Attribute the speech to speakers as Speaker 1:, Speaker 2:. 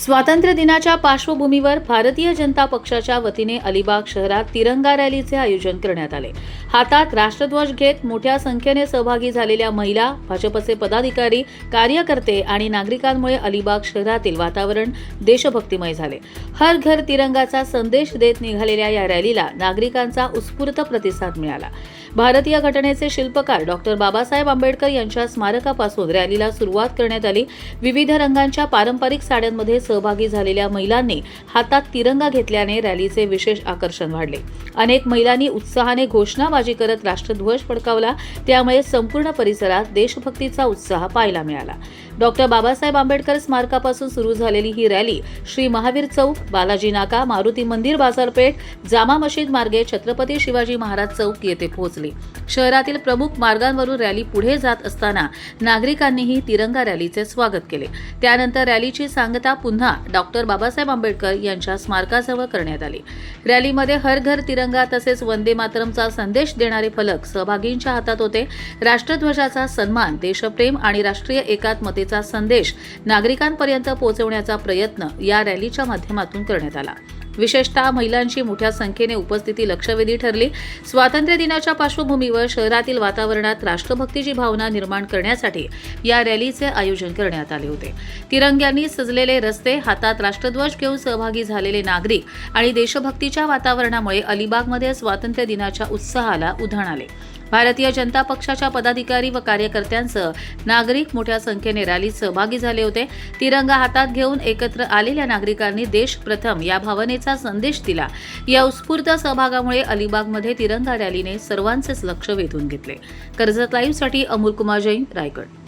Speaker 1: स्वातंत्र्य दिनाच्या पार्श्वभूमीवर भारतीय जनता पक्षाच्या वतीने अलिबाग शहरात तिरंगा रॅलीचे आयोजन करण्यात आले। हातात राष्ट्रध्वज घेत मोठ्या संख्येने सहभागी झालेल्या महिला, भाजपचे पदाधिकारी, कार्यकर्ते आणि नागरिकांमुळे अलिबाग शहरातील वातावरण देशभक्तिमय झाले। हर घर तिरंगाचा संदेश देत निघालेल्या या रॅलीला नागरिकांचा उत्स्फूर्त प्रतिसाद मिळाला। भारतीय घटनेचे शिल्पकार डॉक्टर बाबासाहेब आंबेडकर यांच्या स्मारकापासून रॅलीला सुरुवात करण्यात आली। विविध रंगांच्या पारंपरिक साड्यांमध्ये सहभागी झालेल्या महिलांनी हातात तिरंगा घेतल्याने रॅलीचे विशेष आकर्षण वाढले। अनेक महिलांनी उत्साहाने घोषणाबाजी करत राष्ट्रध्वज फडकावला, त्यामुळे संपूर्ण परिसरात देशभक्तीचा उत्साह पाहायला मिळाला। डॉक्टर बाबासाहेब आंबेडकर स्मारकापासून सुरू झालेली ही रॅली श्री महावीर चौक, बालाजी नाका, मारुती मंदिर बाजारपेठ, जामा मशीद मार्गे छत्रपती शिवाजी महाराज चौक येथे पोहोचली। शहरातील प्रमुख मार्गांवरून रॅली पुढे जात असताना नागरिकांनीही तिरंगा रॅलीचे स्वागत केले। त्यानंतर रॅलीची सांगता पुन्हा डॉक्टर बाबासाहेब आंबेडकर यांच्या स्मारकाजवळ करण्यात आली। रॅलीमध्ये हर घर तिरंगा तसेच वंदे मातरमचा संदेश देणारे फलक सहभागींच्या हातात होते। राष्ट्रध्वजाचा सन्मान, देशप्रेम आणि राष्ट्रीय एकात्मतेचा संदेश नागरिकांपर्यंत पोहोचवण्याचा प्रयत्न या रॅलीच्या माध्यमातून करण्यात आला। विशेषतः महिलांची मोठ्या संख्येने उपस्थिती लक्षवेधी ठरली। स्वातंत्र्य दिनाच्या पार्श्वभूमीवर शहरातील वातावरणात राष्ट्रभक्तीची भावना निर्माण करण्यासाठी या रॅलीचे आयोजन करण्यात आले होते। तिरंग्यांनी सजलेले रस्ते, हातात राष्ट्रध्वज घेऊन सहभागी झालेले नागरिक आणि देशभक्तीच्या वातावरणामुळे अलिबागमध्ये स्वातंत्र्य दिनाच्या उत्साहाला उधाण आले। भारतीय जनता पक्षाच्या पदाधिकारी व कार्यकर्त्यांसह नागरिक मोठ्या संख्येने रॅलीत सहभागी झाले होते। तिरंगा हातात घेऊन एकत्र आलेल्या नागरिकांनी देश प्रथम या भावनेचा संदेश दिला। या उत्स्फूर्त सहभागामुळे अलिबागमध्ये तिरंगा रॅलीने सर्वांचेच लक्ष वेधून घेतले। कर्जत लाईव्हसाठी अमोल कुमार जैन, रायगड।